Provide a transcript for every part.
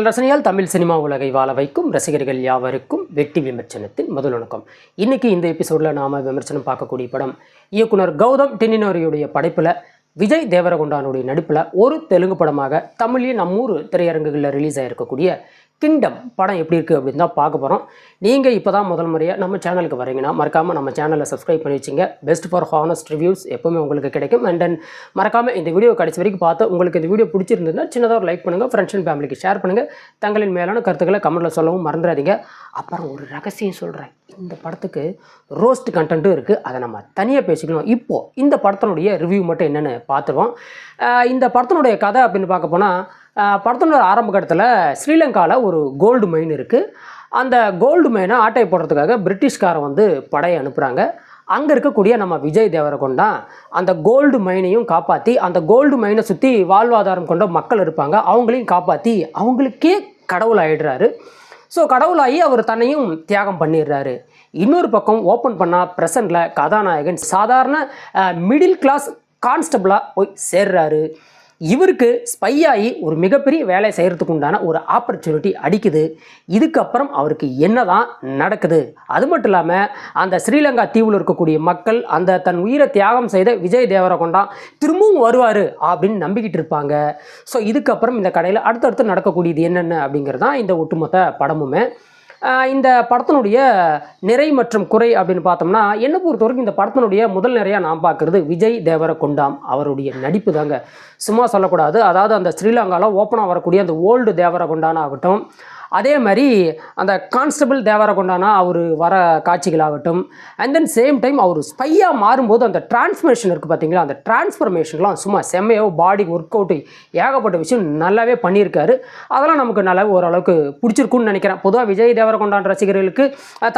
ரசனையால் Tamil cinema உலகை வாழ வைக்கும் ரசிகர்கள் யாவருக்கும் வெற்றி விமர்சனத்தின் முதல் வணக்கம். இன்னைக்கு இந்த எபிசோடில் நாம் விமர்சனம் பார்க்கக்கூடிய படம் இயக்குனர் கௌதம் டின்னினோரியுடைய படைப்பில் விஜய் தேவரகொண்டானுடைய நடிப்பில் ஒரு தெலுங்கு படமாக தமிழில் நம்மூர் திரையரங்குகளில் ரிலீஸ் ஆகிருக்கக்கூடிய கிங்டம் படம் எப்படி இருக்குது அப்படின்னு தான் பார்க்க போகிறோம். நீங்கள் இப்போ தான் முதல் முறையாக நம்ம சேனலுக்கு வரீங்கன்னா மறக்காமல் நம்ம சேனலை சப்ஸ்கிரைப் பண்ணி வச்சுங்க. பெஸ்ட் ஃபார் ஹானஸ்ட் ரிவ்யூஸ் எப்போவுமே உங்களுக்கு கிடைக்கும். அண்ட் தென் மறக்காமல் இந்த வீடியோ கடைசி வரைக்கும் பார்த்து உங்களுக்கு இந்த வீடியோ பிடிச்சிருந்ததுன்னா சின்னதாக ஒரு லைக் பண்ணுங்கள், ஃப்ரெண்ட்ஸ் அண்ட் ஃபேமிலிக்கு ஷேர் பண்ணுங்கள். தங்களின் மேலான கருத்துக்களை கமெண்ட்டில் சொல்லவும் மறந்துடாதீங்க. அப்புறம் ஒரு ரகசியம் சொல்கிறேன், இந்த படத்துக்கு ரோஸ்ட் கண்டென்ட்டும் இருக்குது, அதை நம்ம தனியாக பேசிக்கணும். இப்போது இந்த படத்தினுடைய ரிவ்யூ மட்டும் என்னென்னு பார்த்துருவோம். இந்த படத்தினுடைய கதை அப்படின்னு பார்க்க போனால், படத்தினோட ஆரம்ப கட்டத்தில் ஸ்ரீலங்காவில் ஒரு கோல்டு மைன் இருக்குது. அந்த கோல்டு மைனை ஆட்டை போடுறதுக்காக பிரிட்டிஷ்காரன் படையை அனுப்புகிறாங்க. அங்கே இருக்கக்கூடிய நம்ம விஜய் தேவரகொண்டா அந்த கோல்டு மைனையும் காப்பாற்றி, அந்த கோல்டு மைனை சுற்றி வாழ்வாதாரம் கொண்ட மக்கள் இருப்பாங்க, அவங்களையும் காப்பாற்றி அவங்களுக்கே கடவுள் ஆகிடுறாரு. ஸோ கடவுளாகி அவர் தன்னையும் தியாகம் பண்ணிடுறாரு. இன்னொரு பக்கம் ஓப்பன் பண்ணால் ப்ரெசண்டில் கதாநாயகன் சாதாரண மிடில் கிளாஸ் கான்ஸ்டபிளாக போய் சேர்றாரு. இவருக்கு ஸ்பையாகி ஒரு மிகப்பெரிய வேலை செய்கிறதுக்கு உண்டான ஒரு ஆப்பர்ச்சுனிட்டி அடிக்குது. இதுக்கப்புறம் அவருக்கு என்ன தான் நடக்குது? அது மட்டும் இல்லாமல் அந்த ஸ்ரீலங்கா தீவில் இருக்கக்கூடிய மக்கள் அந்த தன் உயிரை தியாகம் செய்த விஜய் தேவரகொண்டா திரும்பவும் வருவார் அப்படின்னு நம்பிக்கிட்டு இருப்பாங்க. ஸோ இதுக்கப்புறம் இந்த கடையில் அடுத்தடுத்து நடக்கக்கூடியது என்னென்ன அப்படிங்கிறது தான் இந்த ஒட்டுமொத்த படமுமே. இந்த படத்தினுடைய நிறை மற்றும் குறை அப்படின்னு பார்த்தோம்னா, என்னை பொறுத்த வரைக்கும் இந்த படத்தினுடைய முதல் நிறையா நான் பார்க்குறது விஜய் தேவரகொண்டாம் அவருடைய நடிப்பு தாங்க. சும்மா சொல்லக்கூடாது. அதாவது அந்த ஸ்ரீலங்காவில் ஓப்பனாக வரக்கூடிய அந்த ஓல்டு தேவரகொண்டானா ஆகட்டும், அதே மாதிரி அந்த கான்ஸ்டபிள் தேவரகொண்டானா அவர் வர காட்சிகளாகட்டும், அண்ட் தென் சேம் டைம் அவர் ஸ்பையாக மாறும்போது அந்த டிரான்ஸ்ஃபர்மேஷன் இருக்குது பார்த்தீங்களா, அந்த டிரான்ஸ்ஃபர்மேஷன்லாம் சும்மா செம்மையாக பாடி ஒர்க் அவுட்டு ஏகப்பட்ட விஷயம் நல்லாவே பண்ணியிருக்காரு. அதெல்லாம் நமக்கு நல்லாவே ஓரளவுக்கு பிடிச்சிருக்குன்னு நினைக்கிறேன். பொதுவாக விஜய் தேவரகொண்டான் ரசிகர்களுக்கு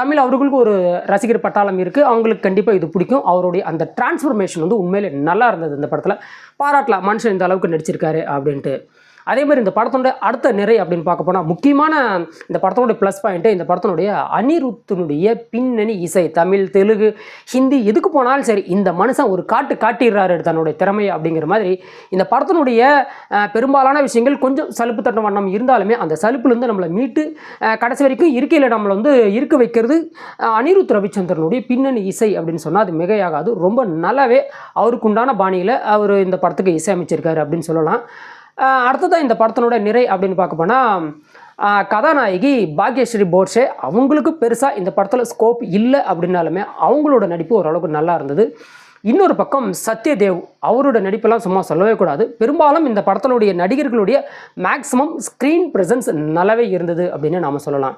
தமிழ் அவர்களுக்கு ஒரு ரசிகர் பட்டாளம் இருக்குது, அவங்களுக்கு கண்டிப்பாக இது பிடிக்கும். அவருடைய அந்த டிரான்ஸ்ஃபர்மேஷன் உண்மையிலே நல்லா இருந்தது. இந்த படத்தில் பாராட்டலாம், மனுஷன் இந்த அளவுக்கு நடிச்சிருக்காரு அப்படின்ட்டு. அதே மாதிரி இந்த படத்தோட அடுத்த நிறை அப்படின்னு பார்க்க போனால், முக்கியமான இந்த படத்தோட ப்ளஸ் பாயிண்ட்டு இந்த படத்தினுடைய அனிருத்தினுடைய பின்னணி இசை. தமிழ், தெலுங்கு, ஹிந்தி எதுக்கு போனாலும் சரி இந்த மனுஷன் ஒரு காட்டிடுறாரு தன்னுடைய திறமையை அப்படிங்கிற மாதிரி. இந்த படத்தினுடைய பெரும்பாலான விஷயங்கள் கொஞ்சம் சலுப்பு தட்ட வண்ணம் இருந்தாலுமே அந்த சலுப்புலேருந்து நம்மளை மீட்டு கடைசி வரைக்கும் இருக்கையில் நம்மளை இருக்க வைக்கிறது அனிருத் ரவிச்சந்திரனுடைய பின்னணி இசை அப்படின்னு சொன்னால் அது மிகையாகாது. ரொம்ப நல்லாவே அவருக்குண்டான பாணியில் அவர் இந்த படத்துக்கு இசையமைச்சிருக்காரு அப்படின்னு சொல்லலாம். அடுத்ததான் இந்த படத்தினோட நிறை அப்படின்னு பார்க்க போனால், கதாநாயகி பாக்யஸ்ரீ போர்ஷே அவங்களுக்கு பெருசாக இந்த படத்தில் ஸ்கோப் இல்லை அப்படின்னாலுமே அவங்களோட நடிப்பு ஓரளவுக்கு நல்லா இருந்தது. இன்னொரு பக்கம் சத்யதேவ் அவரோட நடிப்பெல்லாம் சும்மா சொல்லவே கூடாது. பெரும்பாலும் இந்த படத்தினுடைய நடிகர்களுடைய மேக்ஸிமம் ஸ்க்ரீன் ப்ரெசன்ஸ் நல்லாவே இருந்தது அப்படின்னு நாம் சொல்லலாம்.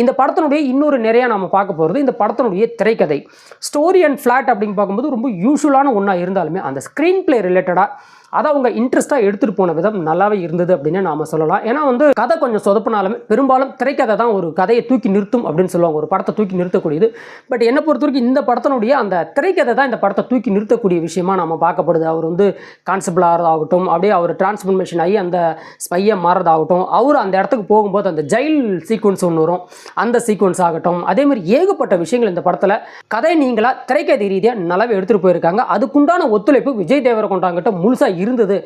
இந்த படத்தினுடைய இன்னொரு நிறையா நம்ம பார்க்க போகிறது இந்த படத்தினுடைய திரைக்கதை. ஸ்டோரி அண்ட் ஃப்ளாட் அப்படின்னு பார்க்கும்போது ரொம்ப யூஸ்வலான ஒன்றா இருந்தாலுமே அந்த ஸ்க்ரீன் பிளே ரிலேட்டடாக அதை அவங்க இன்ட்ரெஸ்ட்டாக எடுத்துகிட்டு போன விதம் நல்லாவே இருந்தது அப்படின்னு நாம் சொல்லலாம். ஏன்னா கதை கொஞ்சம் சொதப்பினாலுமே பெரும்பாலும் திரைக்கதை தான் ஒரு கதையை தூக்கி நிறுத்தும் அப்படின்னு சொல்லுவாங்க, ஒரு படத்தை தூக்கி நிறுத்தக்கூடியது. பட் என்னை பொறுத்த வரைக்கும் இந்த படத்தினுடைய அந்த திரைக்கதை தான் இந்த படத்தை தூக்கி நிறுத்தக்கூடிய விஷயமா நம்ம பார்க்கப்படுது. அவர் கான்ஸ்டபிள் ஆகிறதாகட்டும், அப்படியே அவர் டிரான்ஸ்ஃபர்மேஷன் ஆகி அந்த ஸ்பையை மாறதாகட்டும், அவர் அந்த இடத்துக்கு போகும்போது அந்த ஜெயில் சீக்வன்ஸ் ஒன்று வரும், அந்த சீக்வன்ஸ் ஆகட்டும், அதே மாதிரி ஏகப்பட்ட விஷயங்கள் இந்த படத்தில் கதை நீங்களாக திரைக்கதை ரீதியாக நல்லாவே எடுத்துகிட்டு போயிருக்காங்க. அதுக்குண்டான ஒத்துழைப்பு விஜய் தேவரகொண்டாங்கிட்ட முழுசாக இருந்தது.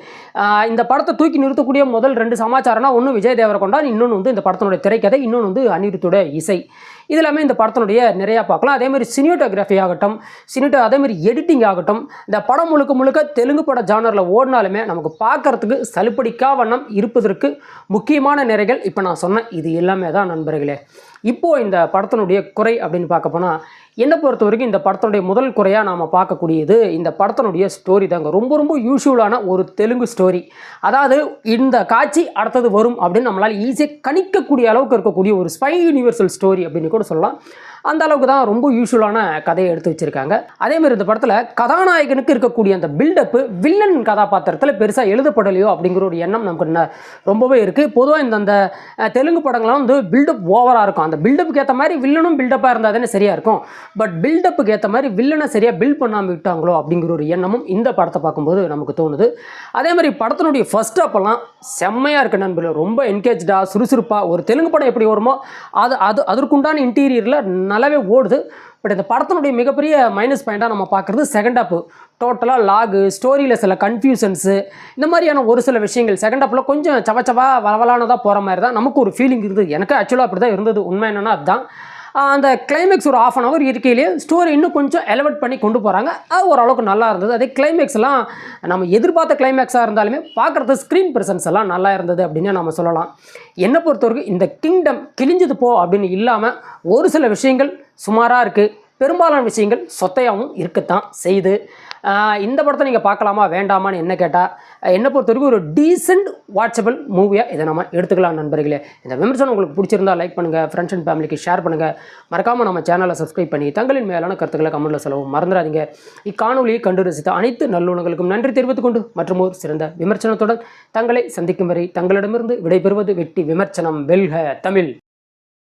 இந்த படத்தை தூக்கி நிறுத்தக்கூடிய முதல் 2 சமாச்சாரம்னா, ஒன்று விஜய் தேவரகொண்டா, இன்னொன்று இந்த படத்தினுடைய திரைக்கதை, இன்னொன்று அனிருத்தோட இசை. இது எல்லாமே இந்த படத்தினுடைய நிறையா பார்க்கலாம். அதே மாதிரி சினிமோட்டோகிராஃபி ஆகட்டும், அதே மாதிரி எடிட்டிங் ஆகட்டும், இந்த படம் முழுக்க தெலுங்கு பட ஜானரில் ஓடினாலுமே நமக்கு பார்க்கறதுக்கு சலுப்படிக்கா வண்ணம் இருப்பதற்கு முக்கியமான நிறைகள் இப்போ நான் சொன்னேன். இது எல்லாமே தான் நண்பர்களே. இப்போது இந்த படத்தினுடைய குறை அப்படின்னு பார்க்க போனால், என்னை பொறுத்த வரைக்கும் இந்த படத்தினுடைய முதல் குறையாக நாம் பார்க்கக்கூடியது இந்த படத்தினுடைய ஸ்டோரி தாங்க. ரொம்ப யூஸ்வலான ஒரு தெலுங்கு ஸ்டோரி. அதாவது இந்த காட்சி அடுத்தது வரும் அப்படின்னு நம்மளால் ஈஸியாக கணிக்கக்கூடிய அளவுக்கு இருக்கக்கூடிய ஒரு ஸ்பை யூனிவர்சல் ஸ்டோரி அப்படின்னு கூட சொல்லலாம். அந்த அளவுக்கு தான் ரொம்ப யூஸ்வலான கதையை எடுத்து வச்சுருக்காங்க. அதேமாதிரி இந்த படத்தில் கதாநாயகனுக்கு இருக்கக்கூடிய அந்த பில்டப்பு வில்லன் கதாபாத்திரத்தில் பெருசாக எழுதப்படலையோ அப்படிங்கிற ஒரு எண்ணம் நமக்கு ரொம்பவே இருக்குது. பொதுவாக இந்த தெலுங்கு படங்கள்லாம் பில்டப் ஓவராக இருக்கும். அந்த பில்டப்புக்கு ஏற்ற மாதிரி வில்லனும் பில்டப்பாக இருந்தால் தானே சரியாக இருக்கும். பட் பில்டப்புக்கு ஏற்ற மாதிரி வில்லனை சரியாக பில்ட் பண்ணாமல் விட்டாங்களோ அப்படிங்கிற ஒரு எண்ணமும் இந்த படத்தை பார்க்கும்போது நமக்கு தோணுது. அதே மாதிரி படத்தினுடைய ஃபர்ஸ்ட் ஹாப்பெல்லாம் செம்மையாக இருக்குது நண்பர்கள். ரொம்ப என்கேஜாக சுறுசுறுப்பாக ஒரு தெலுங்கு படம் எப்படி வருமோ அதற்குண்டான இன்டீரியரில் நல்லாவே ஓடுது. பட் இந்த படத்தினுடைய மிகப்பெரிய மைனஸ் பாயிண்ட்டாக நம்ம பார்க்குறது செகண்ட் ஹாஃப். டோட்டலாக லாகு, ஸ்டோரியில் சில கன்ஃபியூஷன்ஸு, இந்த மாதிரியான ஒரு சில விஷயங்கள் செகண்ட் ஹாஃபில் கொஞ்சம் சவச்சவா வளவலானதாக போகிற மாதிரி தான் நமக்கு ஒரு ஃபீலிங் இருந்தது. எனக்கு ஆக்சுவலாக அப்படி தான் இருந்தது. உண்மை என்னென்னா அதுதான். அந்த கிளைமேக்ஸ் ஒரு 1/2 hour இருக்கையிலேயே ஸ்டோரி இன்னும் கொஞ்சம் எலவேட் பண்ணி கொண்டு போகிறாங்க. அது ஓரளவுக்கு நல்லா இருந்தது. அதே கிளைமேக்ஸ்லாம் நம்ம எதிர்பார்த்த கிளைமேக்ஸாக இருந்தாலுமே பார்க்குறது ஸ்க்ரீன் ப்ரெசன்ஸ் எல்லாம் நல்லா இருந்தது அப்படின்னு நம்ம சொல்லலாம். என்னை பொறுத்தவரைக்கும் இந்த கிங்டம் கிழிஞ்சது போ அப்படின்னு இல்லாமல் ஒரு சில விஷயங்கள் சுமாராக இருக்குது. பெரும்பாலான விஷயங்கள் சொத்தையாகவும் இருக்கத்தான் செய்யுது. இந்த படத்தை நீங்கள் பார்க்கலாமா வேண்டாமான்னு என்ன கேட்டால், என்னை பொறுத்த வரைக்கும் ஒரு டீசென்ட் வாட்சபிள் மூவியாக இதை நம்ம எடுத்துக்கலாம் நண்பர்களே. இந்த விமர்சனம் உங்களுக்கு பிடிச்சிருந்தா லைக் பண்ணுங்கள், ஃப்ரெண்ட்ஸ் அண்ட் ஃபேமிலிக்கு ஷேர் பண்ணுங்கள். மறக்காமல் நம்ம சேனலை சப்ஸ்கிரைப் பண்ணி தங்களின் மேலான கருத்துக்களை கமெண்ட்டில் சொல்லவும் மறந்துடாதீங்க. இக்காணொலியை கண்டு ரசித்த அனைத்து நல்லுணங்களுக்கும் நன்றி தெரிவித்துக் கொண்டு மற்றும் ஒரு சிறந்த விமர்சனத்துடன் தங்களை சந்திக்கும் வரை தங்களிடமிருந்து விடைபெறுவது வெட்டி விமர்சனம். வெல்க தமிழ்.